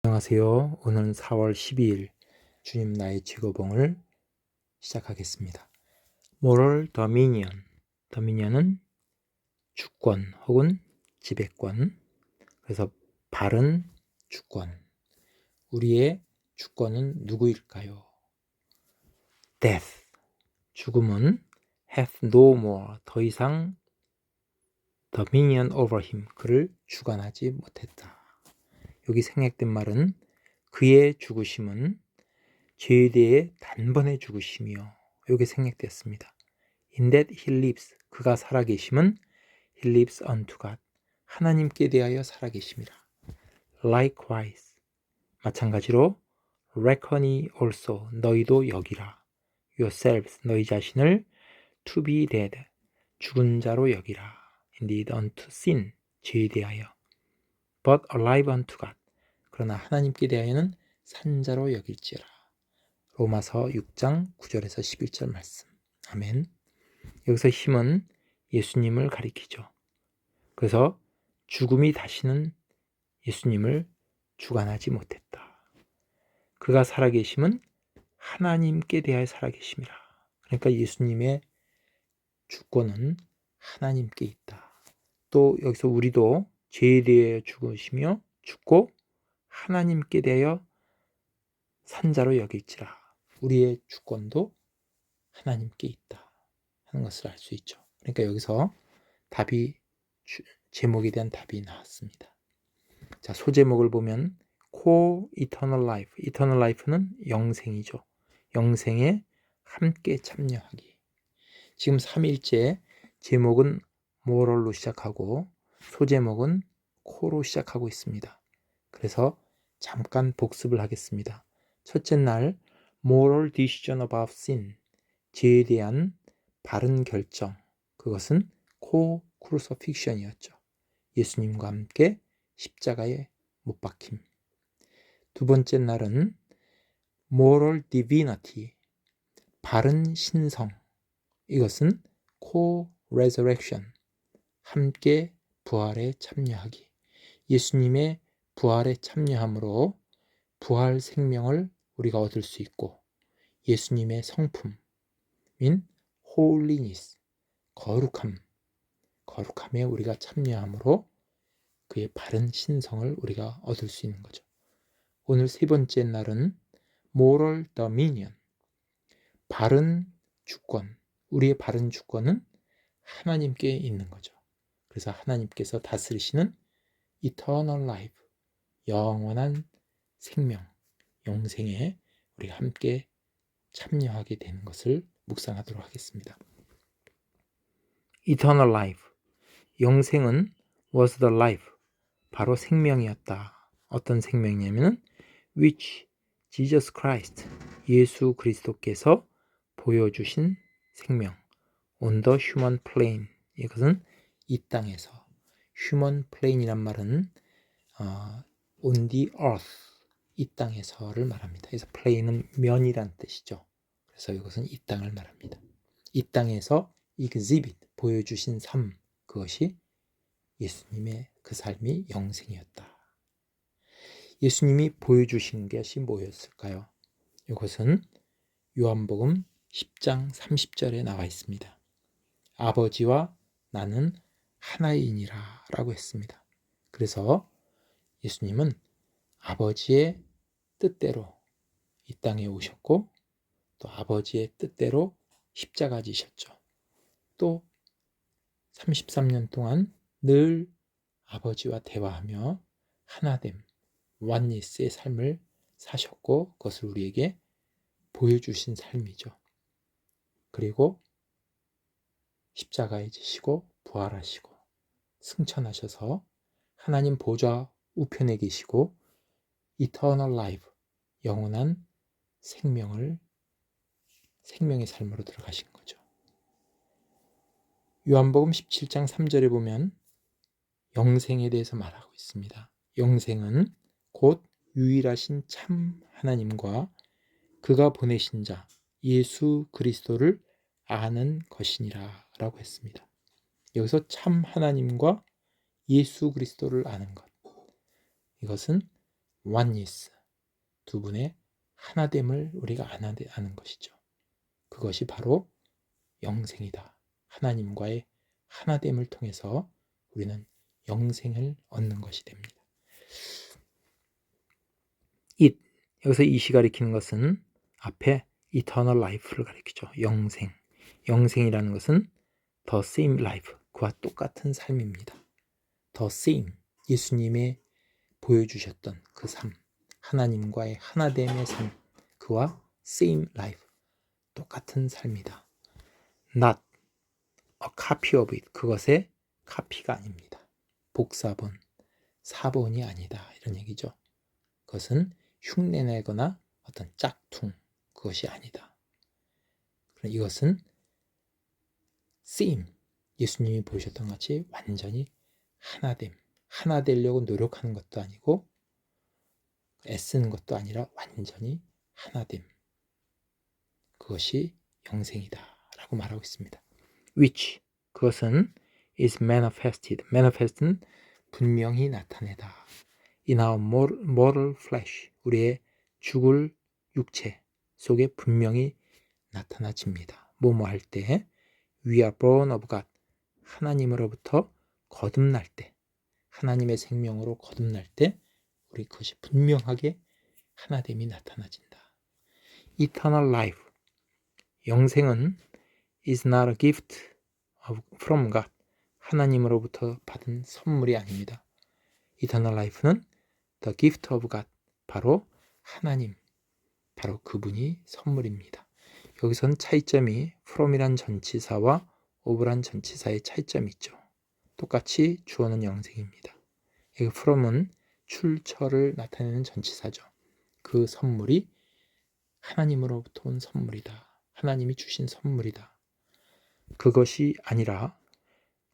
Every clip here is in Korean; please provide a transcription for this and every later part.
안녕하세요. 오늘은 4월 12일 주님 나의 직업봉을 시작하겠습니다. Moral Dominion. Dominion은 주권 혹은 지배권. 그래서 바른 주권. 우리의 주권은 누구일까요? Death. 죽음은 hath no more. 더 이상 dominion over him. 그를 주관하지 못했다. 여기 생략된 말은 그의 죽으심은 죄에 대해 단번에 죽으심이요. 여기 생략되었습니다. In that he lives. 그가 살아계심은 he lives unto God. 하나님께 대하여 살아계심이라. Likewise. 마찬가지로 reckon ye also. 너희도 여기라. yourselves. 너희 자신을 to be dead. 죽은 자로 여기라. Indeed unto sin. 죄에 대하여. But alive unto God. 그러나 하나님께 대하여는 산자로 여길지어라. 로마서 6장 9절에서 11절 말씀. 아멘. 여기서 힘은 예수님을 가리키죠. 그래서 죽음이 다시는 예수님을 주관하지 못했다. 그가 살아계심은 하나님께 대하여 살아계심이라. 그러니까 예수님의 주권은 하나님께 있다. 또 여기서 우리도 죄에 대하여 죽으시며 죽고 하나님께 대하여 산자로 여길지라. 우리의 주권도 하나님께 있다 하는 것을 알 수 있죠. 그러니까 여기서 제목에 대한 답이 나왔습니다. 자, 소제목을 보면 Co-Eternal Life. Eternal Life는 영생이죠. 영생에 함께 참여하기. 지금 3일째 제목은 moral로 시작하고 소제목은 co로 시작하고 있습니다. 그래서 잠깐 복습을 하겠습니다. 첫째 날 moral decision about sin. 죄에 대한 바른 결정. 그것은 crucifixion이었죠. 예수님과 함께 십자가에 못 박힘. 두 번째 날은 moral divinity. 바른 신성. 이것은 co-resurrection. 함께 부활에 참여하기. 예수님의 부활에 참여함으로 부활 생명을 우리가 얻을 수 있고 예수님의 성품인 holiness, 거룩함에 우리가 참여함으로 그의 바른 신성을 우리가 얻을 수 있는 거죠. 오늘 세 번째 날은 moral dominion, 바른 주권. 우리의 바른 주권은 하나님께 있는 거죠. 그래서 하나님께서 다스리시는 eternal life, 영원한 생명, 영생에 우리가 함께 참여하게 되는 것을 묵상하도록 하겠습니다. Eternal life, 영생은 was the life, 바로 생명이었다. 어떤 생명이냐면 which Jesus Christ, 예수 그리스도께서 보여주신 생명, on the human plane. 이것은 이 땅에서, human plane이란 말은 on the earth, 이 땅에서를 말합니다. 그래서 plane은 면이란 뜻이죠. 그래서 이것은 이 땅을 말합니다. 이 땅에서 exhibit, 보여주신 삶, 그것이 예수님의 그 삶이 영생이었다. 예수님이 보여주신 것이 뭐였을까요? 이것은 요한복음 10장 30절에 나와 있습니다. 아버지와 나는 하나이니라 라고 했습니다. 그래서 예수님은 아버지의 뜻대로 이 땅에 오셨고 또 아버지의 뜻대로 십자가 지셨죠. 또 33년 동안 늘 아버지와 대화하며 하나됨, 원니스의 삶을 사셨고 그것을 우리에게 보여주신 삶이죠. 그리고 십자가에 지시고 부활하시고 승천하셔서 하나님 보좌 우편에 계시고 eternal life, 영원한 생명의 삶으로 들어가신 거죠. 요한복음 17장 3절에 보면 영생에 대해서 말하고 있습니다. 영생은 곧 유일하신 참 하나님과 그가 보내신 자 예수 그리스도를 아는 것이니라 라고 했습니다. 여기서 참 하나님과 예수 그리스도를 아는 것, 이것은 oneness, 두 분의 하나됨을 우리가 아는 것이죠. 그것이 바로 영생이다. 하나님과의 하나됨을 통해서 우리는 영생을 얻는 것이 됩니다. it, 여기서 it이 가리키는 것은 앞에 eternal life를 가리키죠. 영생. 영생이라는 것은 the same life, 그와 똑같은 삶입니다. the same, 예수님의 보여주셨던 그 삶, 하나님과의 하나됨의 삶, 그와 same life, 똑같은 삶이다. not a copy of it, 그것의 카피가 아닙니다. 복사본, 사본이 아니다, 이런 얘기죠. 그것은 흉내내거나 어떤 짝퉁, 그것이 아니다. 이것은 same, 예수님이 보여줬던 것 같이 완전히 하나됨, 하나 되려고 노력하는 것도 아니고 애쓰는 것도 아니라 완전히 하나됨, 그것이 영생이다 라고 말하고 있습니다. which, 그것은 is manifested, manifest는 분명히 나타내다. in our mortal flesh, 우리의 죽을 육체 속에 분명히 나타나집니다. 뭐뭐 할 때 we are born of God, 하나님으로부터 거듭날 때, 하나님의 생명으로 거듭날 때 우리 그것이 분명하게 하나됨이 나타나진다. eternal life, 영생은 is not a gift from God, 하나님으로부터 받은 선물이 아닙니다. eternal life는 the gift of God, 바로 하나님, 바로 그분이 선물입니다. 여기서는 차이점이 from이란 전치사와 of란 전치사의 차이점이 있죠. 똑같이 주어는 영생입니다. 여기 from은 출처를 나타내는 전치사죠. 그 선물이 하나님으로부터 온 선물이다. 하나님이 주신 선물이다. 그것이 아니라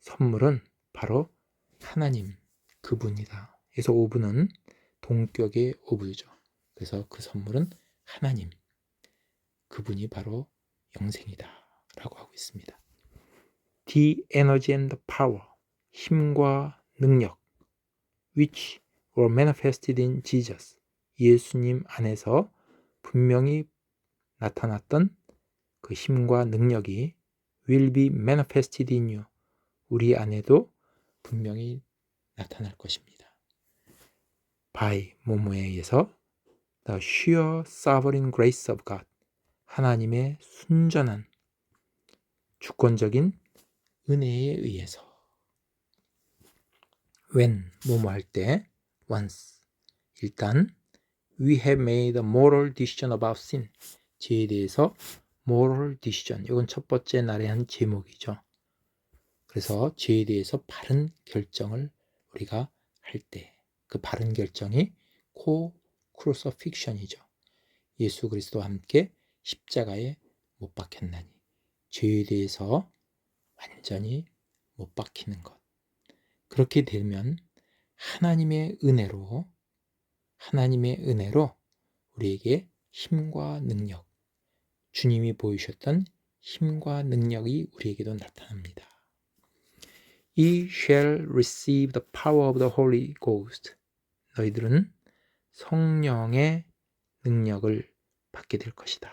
선물은 바로 하나님, 그분이다. 그래서 오브는 동격의 오브죠. 그래서 그 선물은 하나님, 그분이 바로 영생이다 라고 하고 있습니다. The energy and the power, 힘과 능력, which were manifested in Jesus, 예수님 안에서 분명히 나타났던 그 힘과 능력이 will be manifested in you, 우리 안에도 분명히 나타날 것입니다. by, 뭐뭐에 의해서 the sheer sovereign grace of God, 하나님의 순전한 주권적인 은혜에 의해서. when, 뭐뭐 할 때 once, 일단 we have made a moral decision about sin, 죄에 대해서 moral decision, 이건 첫 번째 날의 한 제목이죠. 그래서 죄에 대해서 바른 결정을 우리가 할 때 그 바른 결정이 crucifixion이죠. 예수 그리스도와 함께 십자가에 못 박혔나니, 죄에 대해서 완전히 못 박히는 것. 그렇게 되면 하나님의 은혜로 우리에게 힘과 능력, 주님이 보이셨던 힘과 능력이 우리에게도 나타납니다. Ye shall receive the power of the Holy Ghost. 너희들은 성령의 능력을 받게 될 것이다.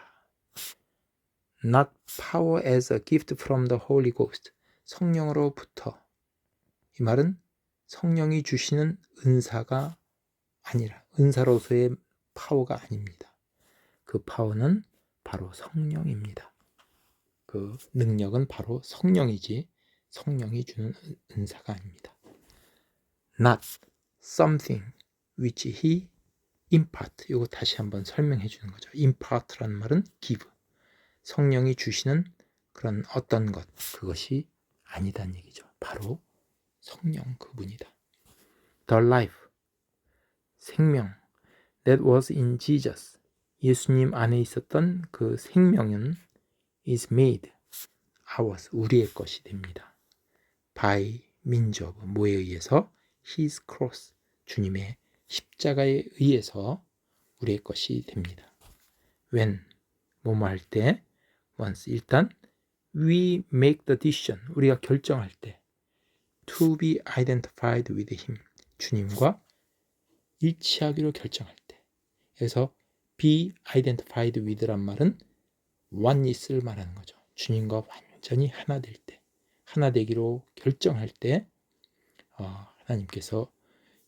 Not power as a gift from the Holy Ghost. 성령으로부터. 이 말은 성령이 주시는 은사가 아니라, 은사로서의 파워가 아닙니다. 그 파워는 바로 성령입니다. 그 능력은 바로 성령이지 성령이 주는 은사가 아닙니다. Not something which he impart. 이거 다시 한번 설명해 주는 거죠. impart라는 말은 give. 성령이 주시는 그런 어떤 것, 그것이 아니다는 얘기죠. 바로 성령 그분이다. The life, 생명, that was in Jesus, 예수님 안에 있었던 그 생명은 is made ours, 우리의 것이 됩니다. by means of, 뭐에 의해서? his cross, 주님의 십자가에 의해서 우리의 것이 됩니다. when, 뭐뭐 할 때? once, 일단 we make the decision, 우리가 결정할 때 to be identified with him, 주님과 일치하기로 결정할 때. 그래서 be identified with란 말은 oneness를 말하는 거죠. 주님과 완전히 하나 될 때, 하나 되기로 결정할 때 하나님께서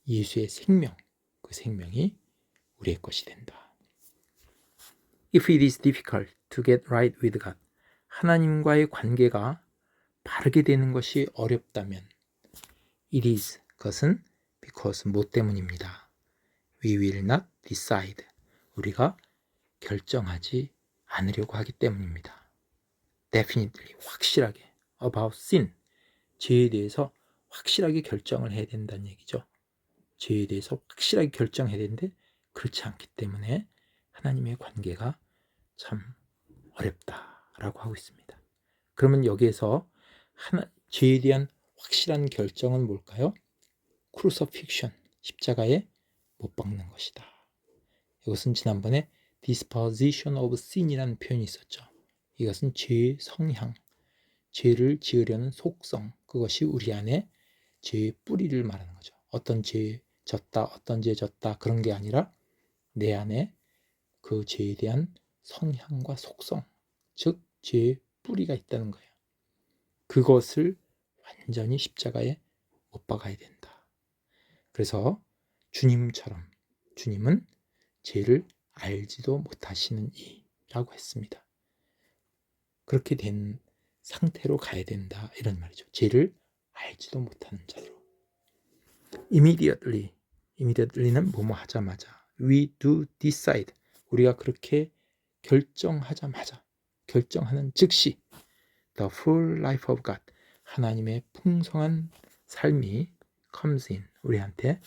예수의 생명, 그 생명이 우리의 것이 된다. If it is difficult to get right with God, 하나님과의 관계가 바르게 되는 것이 어렵다면 it is, 그것은 because, 뭐 때문입니다. We will not decide, 우리가 결정하지 않으려고 하기 때문입니다. Definitely, 확실하게, about sin, 죄에 대해서 확실하게 결정을 해야 된다는 얘기죠. 죄에 대해서 확실하게 결정해야 되는데 그렇지 않기 때문에 하나님의 관계가 참 어렵다라고 하고 있습니다. 그러면 여기에서 죄에 대한 확실한 결정은 뭘까요? crucifixion, 십자가에 못 박는 것이다. 이것은 지난번에 disposition of sin이라는 표현이 있었죠. 이것은 죄의 성향, 죄를 지으려는 속성, 그것이 우리 안에 죄의 뿌리를 말하는 거죠. 어떤 죄에 졌다, 어떤 죄에 졌다, 그런 게 아니라 내 안에 그 죄에 대한 성향과 속성, 즉 죄의 뿌리가 있다는 거예요. 그것을 완전히 십자가에 못 박아야 된다. 그래서 주님처럼, 주님은 죄를 알지도 못하시는 이라고 했습니다. 그렇게 된 상태로 가야 된다, 이런 말이죠. 죄를 알지도 못하는 자로. immediately는 뭐뭐 하자마자, we do decide, 우리가 그렇게 결정하자마자, 결정하는 즉시, the full life of God, 하나님의 풍성한 삶이 comes in, 우리한테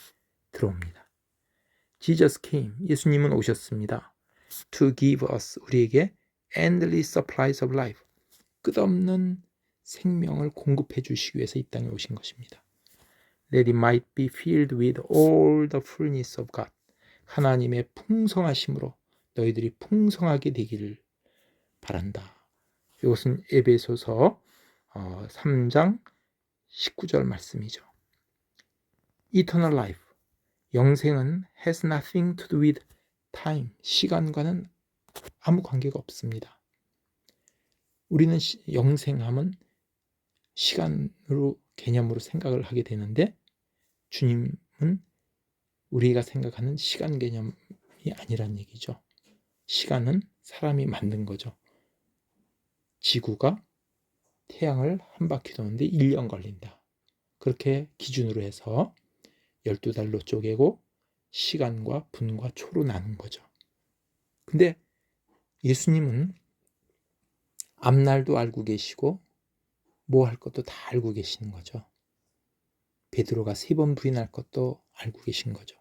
들어옵니다. Jesus came, 예수님은 오셨습니다. to give us, 우리에게 endless supplies of life, 끝없는 생명을 공급해 주시기 위해서 이 땅에 오신 것입니다. That it might be filled with all the fullness of God, 하나님의 풍성하심으로 너희들이 풍성하게 되기를 바란다. 이것은 에베소서 3장 19절 말씀이죠. Eternal life, 영생은 has nothing to do with time, 시간과는 아무 관계가 없습니다. 우리는 영생하면 시간으로, 개념으로 생각을 하게 되는데 주님은 우리가 생각하는 시간 개념이 아니란 얘기죠. 시간은 사람이 만든 거죠. 지구가 태양을 한 바퀴 도는데 1년 걸린다. 그렇게 기준으로 해서 12달로 쪼개고 시간과 분과 초로 나눈 거죠. 근데 예수님은 앞날도 알고 계시고 뭐 할 것도 다 알고 계시는 거죠. 베드로가 3번 부인할 것도 알고 계신 거죠.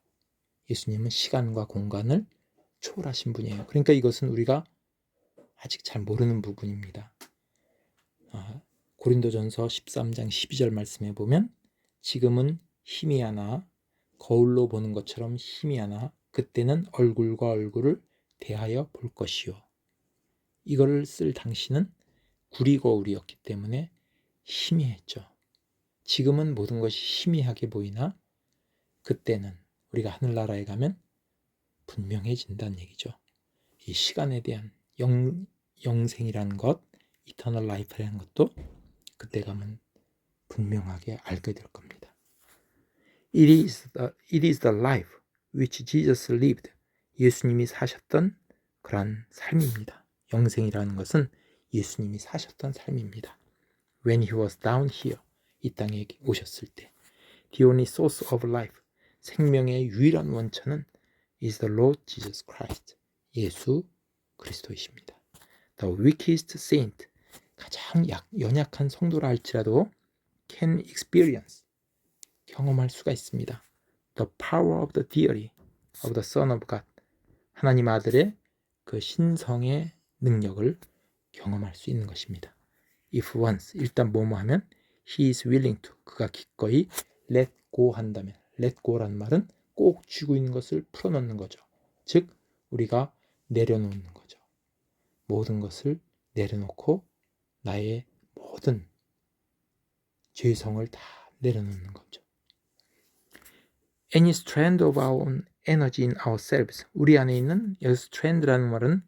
예수님은 시간과 공간을 초월하신 분이에요. 그러니까 이것은 우리가 아직 잘 모르는 부분입니다. 고린도전서 13장 12절 말씀에 보면 지금은 희미하나 거울로 보는 것처럼 희미하나 그때는 얼굴과 얼굴을 대하여 볼 것이요. 이거를 쓸 당시는 구리거울이었기 때문에 희미했죠. 지금은 모든 것이 희미하게 보이나 그때는, 우리가 하늘나라에 가면 분명해진다는 얘기죠. 이 시간에 대한 영생이라는 것, 이터널 라이프라는 것도 그때 가면 분명하게 알게 될 겁니다. It is the life which Jesus lived. 예수님이 사셨던 그런 삶입니다. 영생이라는 것은 예수님이 사셨던 삶입니다. When he was down here, 이 땅에 오셨을 때, the only source of life, 생명의 유일한 원천은 is the Lord Jesus Christ, 예수 그리스도이십니다. The weakest saint, 가장 연약한 성도라 할지라도 can experience, 경험할 수가 있습니다. The power of the deity of the Son of God, 하나님 아들의 그 신성의 능력을 경험할 수 있는 것입니다. If once, 일단 뭐뭐 하면 he is willing to, 그가 기꺼이 let go 한다면, let go란 말은 꼭 쥐고 있는 것을 풀어놓는 거죠. 즉 우리가 내려놓는 거죠. 모든 것을 내려놓고 나의 모든 죄성을 다 내려놓는 거죠. Any strand of our own energy in ourselves. 우리 안에 있는 여기서 strand라는 말은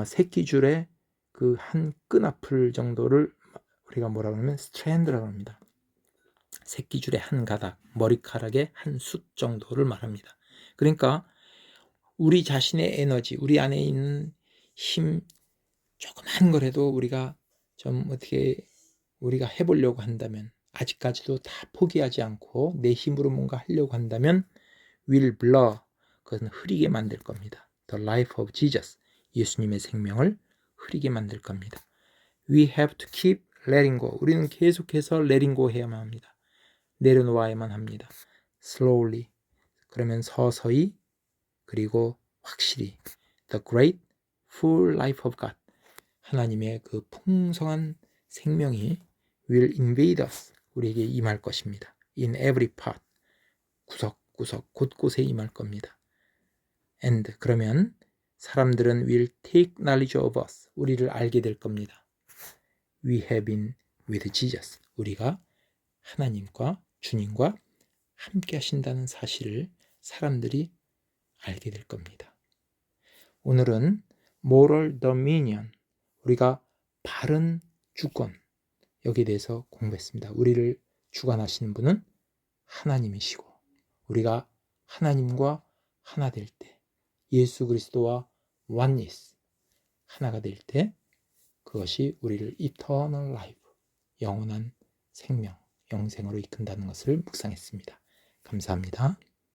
새끼줄의 그 한 끈앞을 정도를 우리가 뭐라고 하냐면 strand라고 합니다. 새끼줄의 한 가닥, 머리카락의 한 숫 정도를 말합니다. 그러니까 우리 자신의 에너지, 우리 안에 있는 힘 조그만 거라도 우리가 좀 어떻게 우리가 해보려고 한다면 아직까지도 다 포기하지 않고 내 힘으로 뭔가 하려고 한다면 will blur, 그것은 흐리게 만들 겁니다. The life of Jesus, 예수님의 생명을 흐리게 만들 겁니다. We have to keep letting go. 우리는 계속해서 letting go 해야만 합니다. 내려놓아야만 합니다. Slowly, 그러면 서서히, 그리고 확실히. The great full life of God, 하나님의 그 풍성한 생명이 will invade us, 우리에게 임할 것입니다. In every part, 구석구석 곳곳에 임할 겁니다. And, 그러면 사람들은 will take knowledge of us, 우리를 알게 될 겁니다. We have been with Jesus, 우리가 하나님과 주님과 함께 하신다는 사실을 사람들이 알게 될 겁니다. 오늘은 moral dominion, 우리가 바른 주권, 여기에 대해서 공부했습니다. 우리를 주관하시는 분은 하나님이시고 우리가 하나님과 하나 될 때, 예수 그리스도와 oneness, 하나가 될 때 그것이 우리를 eternal life, 영원한 생명, 영생으로 이끈다는 것을 묵상했습니다. 감사합니다.